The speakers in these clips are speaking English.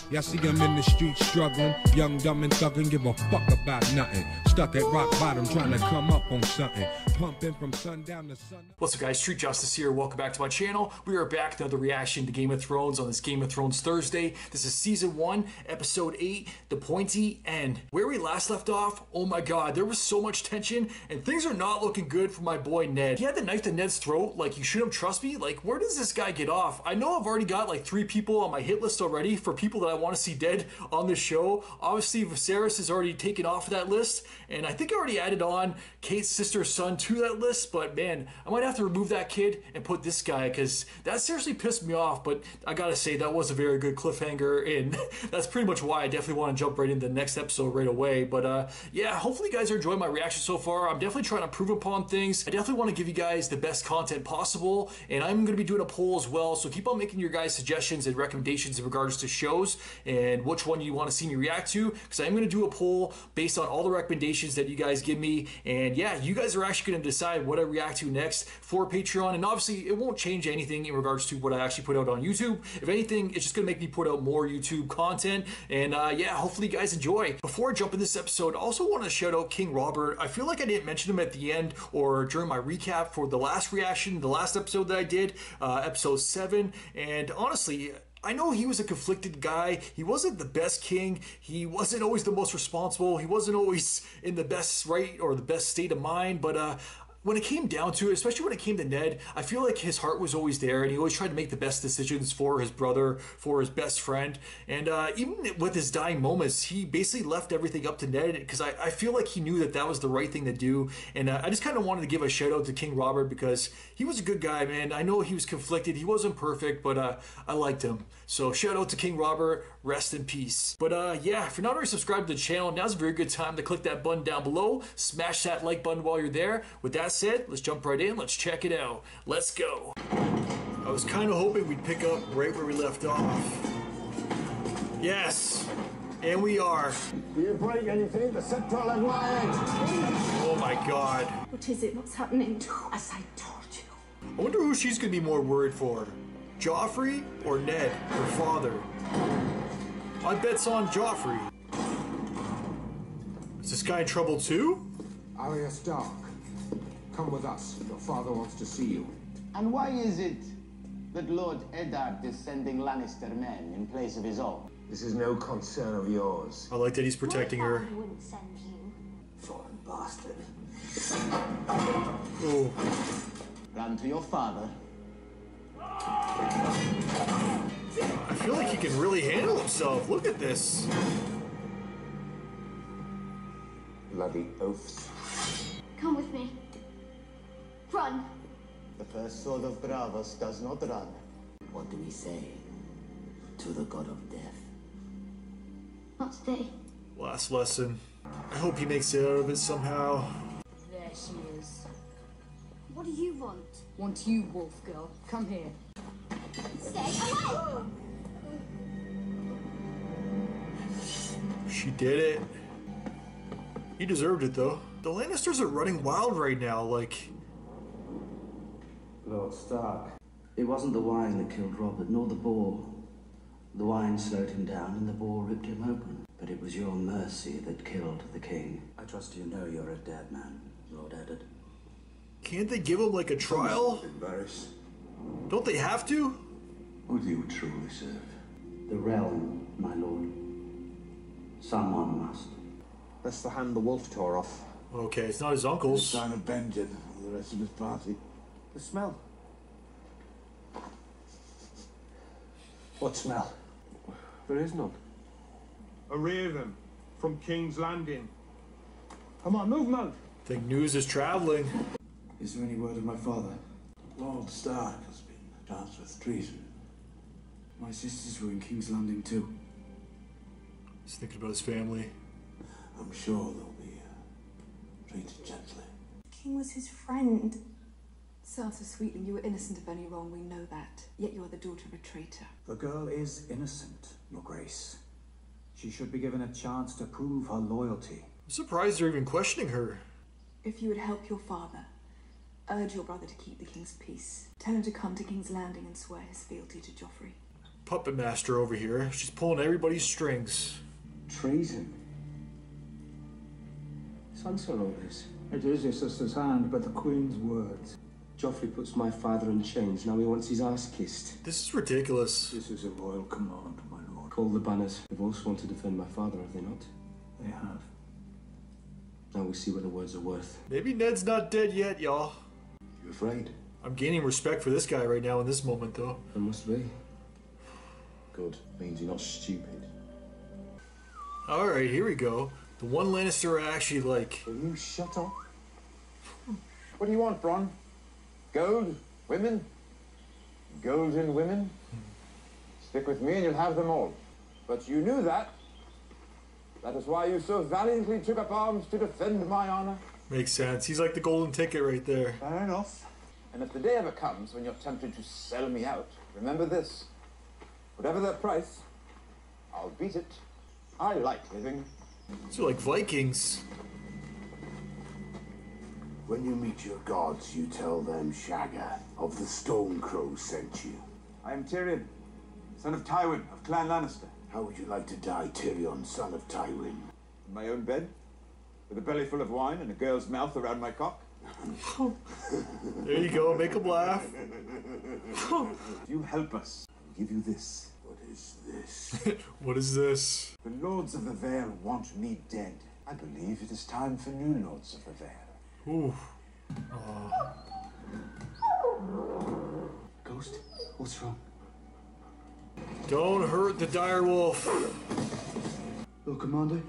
Yeah, I see him in the streets struggling, young, dumb, and thugging, give a fuck about nothing. Stuck at rock bottom, trying to come up on something. Pumping from sundown to sun. What's up, guys? Street Justice here. Welcome back to my channel. We are back with another reaction to Game of Thrones on this Game of Thrones Thursday. This is Season 1, Episode 8, The Pointy End. Where we last left off, oh my god, there was so much tension, and things are not looking good for my boy Ned. He had the knife to Ned's throat, like, you shouldn't trust me? Like, where does this guy get off? I know I've already got like 3 people on my hit list already for people that I want to see dead on this show. Obviously, Viserys is already taken off of that list, and I think I already added on Kate's sister's son to that list, but man, I might have to remove that kid and put this guy, because that seriously pissed me off. But I gotta say, that was a very good cliffhanger, and that's pretty much why I definitely want to jump right into the next episode right away. But yeah, hopefully you guys are enjoying my reaction so far. I'm definitely trying to improve upon things. I definitely want to give you guys the best content possible, and I'm going to be doing a poll as well, so keep on making your guys' suggestions and recommendations in regards to shows and which one you want to see me react to, because I'm going to do a poll based on all the recommendations that you guys give me. And yeah, you guys are actually going to decide what I react to next for Patreon, and obviously it won't change anything in regards to what I actually put out on YouTube. If anything, it's just going to make me put out more YouTube content, and yeah, hopefully you guys enjoy. Before I jump in this episode, I also want to shout out King Robert. I feel like I didn't mention him at the end or during my recap for the last reaction, the last episode that I did, episode 7, and honestly, I know he was a conflicted guy. He wasn't the best king. He wasn't always the most responsible. He wasn't always in the best right or the best state of mind. But when it came down to it, especially when it came to Ned, I feel like his heart was always there, and he always tried to make the best decisions for his brother, for his best friend. And even with his dying moments, he basically left everything up to Ned, because I feel like he knew that that was the right thing to do. And I just kind of wanted to give a shout out to King Robert, because he was a good guy, man. I know he was conflicted. He wasn't perfect, but I liked him. So shout out to King Robert. Rest in peace. But yeah, if you're not already subscribed to the channel, now's a very good time to click that button down below. Smash that like button while you're there. With that said, let's jump right in. Let's check it out. Let's go. I was kind of hoping we'd pick up right where we left off. Yes, and we are. If you break anything, the scepter will have my head. Oh my god. What is it? What's happening? Do as I told you. I wonder who she's gonna be more worried for. Joffrey or Ned, her father? My bet's on Joffrey. Is this guy in trouble too? Arya Stark, come with us. Your father wants to see you. And why is it that Lord Eddard is sending Lannister men in place of his own? This is no concern of yours. I like that he's protecting her. I wouldn't send you. Foreign bastard. Oh. Run to your father. I feel like he can really handle himself. Look at this. Bloody oaths. Come with me. Run. The first sword of Bravos does not run. What do we say to the god of death? Not today. Last lesson. I hope he makes it out of it somehow. There she is. What do you want? Want you, wolf girl. Come here. Stay away! She did it. He deserved it though. The Lannisters are running wild right now, like... Lord Stark. It wasn't the wine that killed Robert, nor the boar. The wine slowed him down and the boar ripped him open. But it was your mercy that killed the king. I trust you know you're a dead man, Lord Eddard. Can't they give him like a trial? Varys. Don't they have to? Who do you truly serve? The realm, my lord. Someone must. That's the hand the wolf tore off. Okay, it's not his uncle's. Sign of Benjen and the rest of his party. The smell. What smell? There is none. A raven from King's Landing. Come on, move, move! I think news is traveling. Is there any word of my father? Lord Stark has been charged with treason. My sisters were in King's Landing too. He's thinking about his family. I'm sure they'll be treated gently. King was his friend. Sansa Sweetling, you were innocent of any wrong, we know that. Yet you are the daughter of a traitor. The girl is innocent, Your Grace. She should be given a chance to prove her loyalty. I'm surprised they're even questioning her. If you would help your father, urge your brother to keep the king's peace. Tell him to come to King's Landing and swear his fealty to Joffrey. puppet master over here. She's pulling everybody's strings. Treason? Sansa all this. It is your sister's hand, but the Queen's words. Joffrey puts my father in chains. Now he wants his ass kissed. This is ridiculous. This is a royal command, my lord. Call the banners. They've all sworn to defend my father, have they not? They have. Now we see what the words are worth. Maybe Ned's not dead yet, y'all. You afraid? I'm gaining respect for this guy right now in this moment, though. I must be. Good. Means you're not stupid. Alright, here we go. The one Lannister I actually like. Will you shut up? What do you want, Bronn? Gold? Women? Golden women? Stick with me and you'll have them all. But you knew that. That is why you so valiantly took up arms to defend my honor. Makes sense. He's like the golden ticket right there. Fair enough. And if the day ever comes when you're tempted to sell me out, remember this. Whatever that price, I'll beat it. I like living. These are like Vikings. When you meet your gods, you tell them Shagga of the Stone Crow sent you. I am Tyrion, son of Tywin of Clan Lannister. How would you like to die, Tyrion, son of Tywin? In my own bed, with a belly full of wine and a girl's mouth around my cock. There you go, make him laugh. If you help us, I'll give you this. What is this? What is this? The Lords of the Vale want me dead. I believe it is time for new Lords of the Vale. Ooh. Ghost? What's wrong? Don't hurt the direwolf. Lord Commander?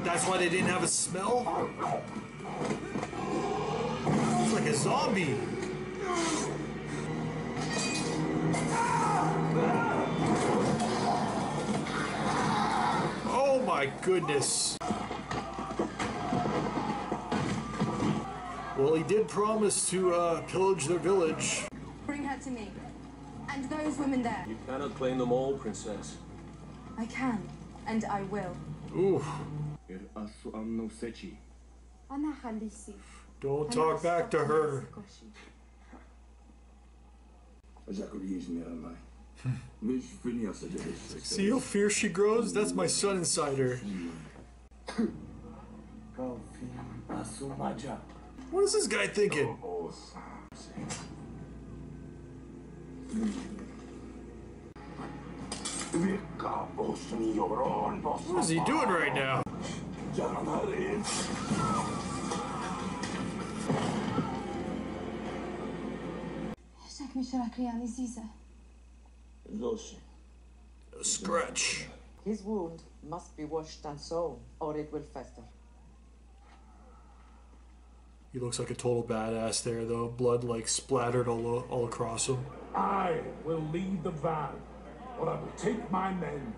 That's why they didn't have a smell? It's like a zombie. Oh my goodness. Well, he did promise to pillage their village. Bring her to me. And those women there. You cannot claim them all, Princess. I can, and I will. Ooh. Don't talk back to her. See how fierce she grows? That's my son inside her. What is this guy thinking? What is he doing right now? A scratch. His wound must be washed and sewn, or it will fester. He looks like a total badass there, though. Blood like splattered all across him. I will lead the van, but I will take my men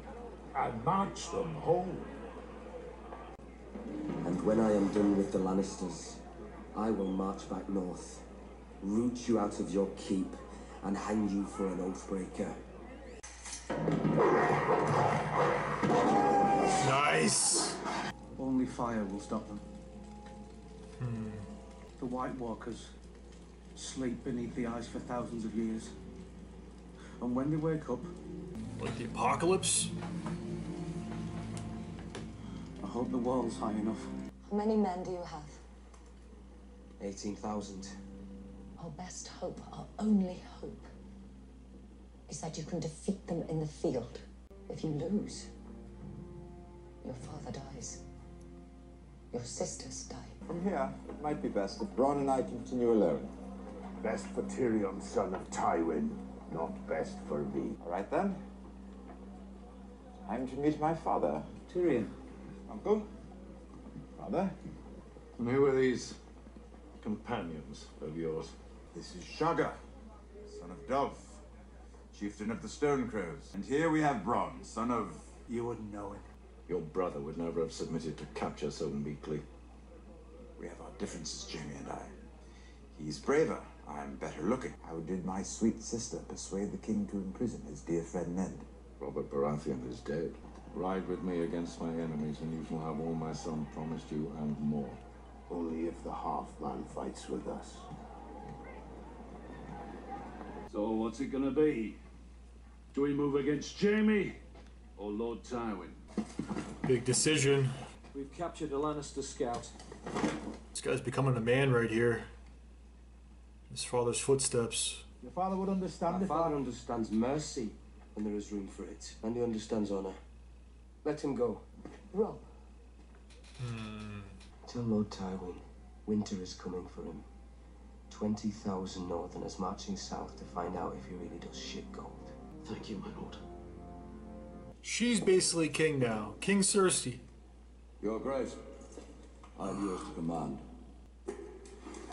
and march them home. And when I am done with the Lannisters, I will march back north, root you out of your keep, and hang you for an oathbreaker. Nice! Only fire will stop them. The White Walkers sleep beneath the ice for thousands of years. And when they wake up... Like the apocalypse? I hope the wall's high enough. How many men do you have? 18,000. Our best hope, our only hope, is that you can defeat them in the field. If you lose, your father dies. Your sisters die. From here, it might be best if Bronn and I continue alone. Best for Tyrion, son of Tywin, not best for me. All right then. Time to meet my father. Tyrion. Uncle. Father. And who are these companions of yours? This is Shagga, son of Dove, chieftain of the Stone Crows. And here we have Bronn, son of... You wouldn't know it. Your brother would never have submitted to capture so meekly. We have our differences, Jaime and I. He's braver. I'm better looking. How did my sweet sister persuade the king to imprison his dear friend Ned? Robert Baratheon is dead. Ride with me against my enemies and you shall have all my son promised you and more. Only if the half-man fights with us. What's it gonna be? Do we move against Jaime or Lord Tywin? Big decision. We've captured a Lannister scout. This guy's becoming a man right here. His father's footsteps. Your father would understand. My father understands mercy when there is room for it, and he understands honor. Let him go. Rob. Tell Lord Tywin, winter is coming for him. 20,000 Northerners marching south to find out if he really does ship gold. Thank you, my lord. She's basically king now. King Cersei. Your Grace, I have yours to command.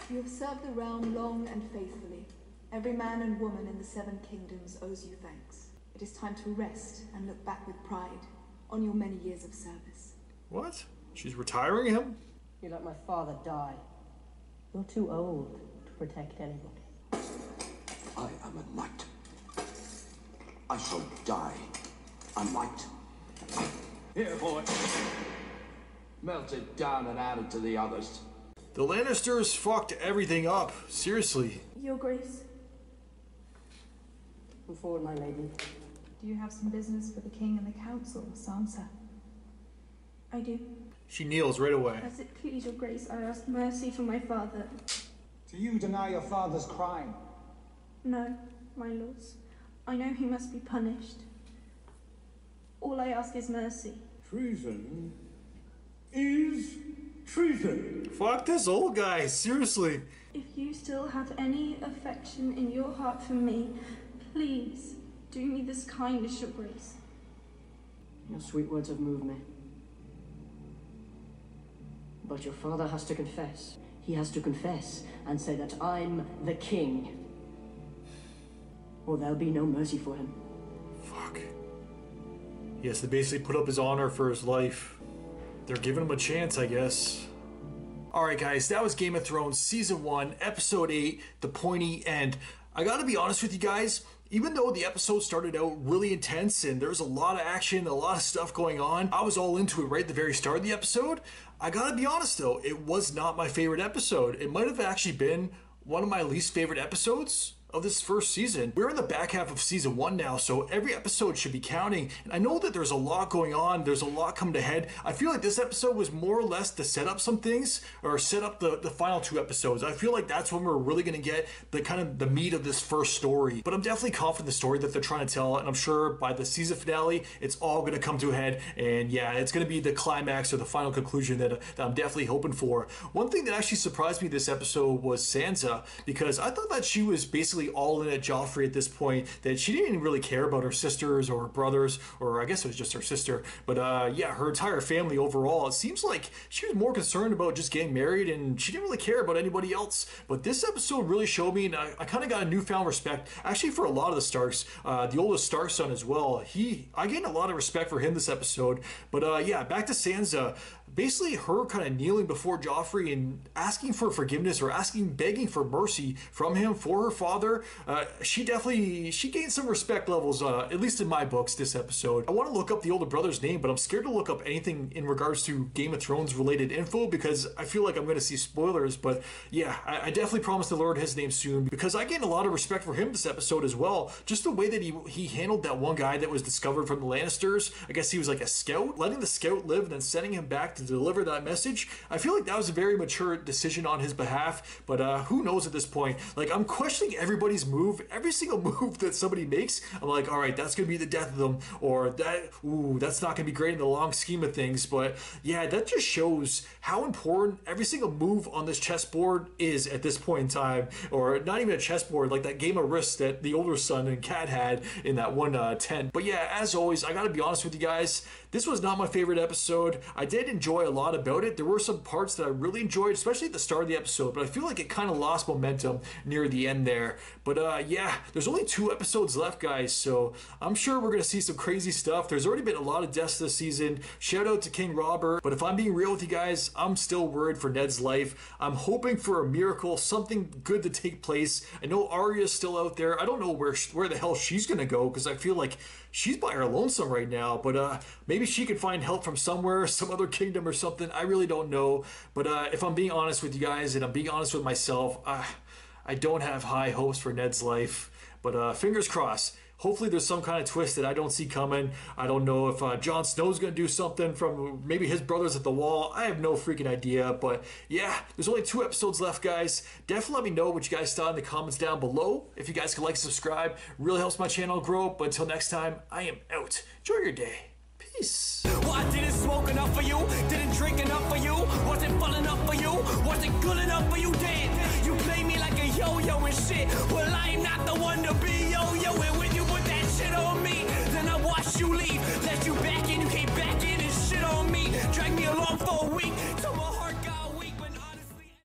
You have served the realm long and faithfully. Every man and woman in the Seven Kingdoms owes you thanks. It is time to rest and look back with pride on your many years of service. What? She's retiring him? You let my father die. You're too old to protect anybody. I am a knight. I shall die a knight. Here, boy. Melt it down and add it to the others. The Lannisters fucked everything up. Seriously. Your Grace. Come forward, my lady. Do you have some business for the king and the council, Sansa? I do. She kneels right away. As it please your grace, I ask mercy for my father. Do you deny your father's crime? No, my lords. I know he must be punished. All I ask is mercy. Treason is treason. Fuck this old guy, seriously. If you still have any affection in your heart for me, please do me this kindness, your grace. Your sweet words have moved me. But your father has to confess. He has to confess and say that I'm the king. Or there'll be no mercy for him. Fuck. He has to basically put up his honor for his life. They're giving him a chance, I guess. Alright guys, that was Game of Thrones Season 1, Episode 8, The Pointy End. I gotta be honest with you guys, even though the episode started out really intense and there was a lot of action, a lot of stuff going on, I was all into it right at the very start of the episode. I gotta be honest though, it was not my favorite episode. It might have actually been one of my least favorite episodes of this first season. We're in the back half of Season 1 now, so every episode should be counting. And I know that there's a lot going on, there's a lot coming ahead. I feel like this episode was more or less to set up some things, or set up the final 2 episodes. I feel like that's when we're really gonna get the kind of the meat of this first story. But I'm definitely confident in the story that they're trying to tell, and I'm sure by the season finale, it's all gonna come to a head, and yeah, it's gonna be the climax or the final conclusion that I'm definitely hoping for. One thing that actually surprised me this episode was Sansa, because I thought that she was basically all in at Joffrey at this point, that she didn't even really care about her sisters or her brothers, or I guess it was just her sister, but yeah, her entire family overall. It seems like she was more concerned about just getting married, and she didn't really care about anybody else. But this episode really showed me, and I kind of got a newfound respect actually for a lot of the Starks. The oldest Stark son as well, I gained a lot of respect for him this episode. But yeah, back to Sansa. Basically her kind of kneeling before Joffrey and asking for forgiveness, or begging for mercy from him for her father. She gained some respect levels, at least in my books, this episode. I want to look up the older brother's name, but I'm scared to look up anything in regards to Game of Thrones related info, because I feel like I'm going to see spoilers. But yeah, I definitely promise to learn his name soon, because I gained a lot of respect for him this episode as well. Just the way that he handled that one guy that was discovered from the Lannisters. I guess he was like a scout, letting the scout live and then sending him back to deliver that message. I feel like that was a very mature decision on his behalf, but who knows at this point. Like, I'm questioning everybody's move. Every single move that somebody makes, I'm like, all right, that's gonna be the death of them, or that's not gonna be great in the long scheme of things. But yeah, that just shows how important every single move on this chessboard is at this point in time. Or not even a chessboard, like that game of Risk that the older son and Kat had in that one tent. But yeah, as always, I gotta be honest with you guys, this was not my favorite episode. I did enjoy a lot about it. There were some parts that I really enjoyed, especially at the start of the episode, but I feel like it kind of lost momentum near the end there. But yeah, there's only 2 episodes left, guys, so I'm sure we're going to see some crazy stuff. There's already been a lot of deaths this season. Shout out to King Robert, but if I'm being real with you guys, I'm still worried for Ned's life. I'm hoping for a miracle, something good to take place. I know Arya's still out there. I don't know where the hell she's going to go, because I feel like she's by her lonesome right now, but maybe she could find help from somewhere, some other kingdom or something. I really don't know. But if I'm being honest with you guys, and I'm being honest with myself, I don't have high hopes for Ned's life, but fingers crossed. Hopefully there's some kind of twist that I don't see coming. I don't know if Jon Snow's going to do something from maybe his brothers at the wall. I have no freaking idea. But yeah, there's only 2 episodes left, guys. Definitely let me know what you guys thought in the comments down below. If you guys could like and subscribe, really helps my channel grow. But until next time, I am out. Enjoy your day. Peace. Well, I didn't smoke enough for you, didn't drink enough for you, wasn't full enough for you, wasn't good enough for you, damn. You play me like a yo-yo and shit. Well, I'm not the one to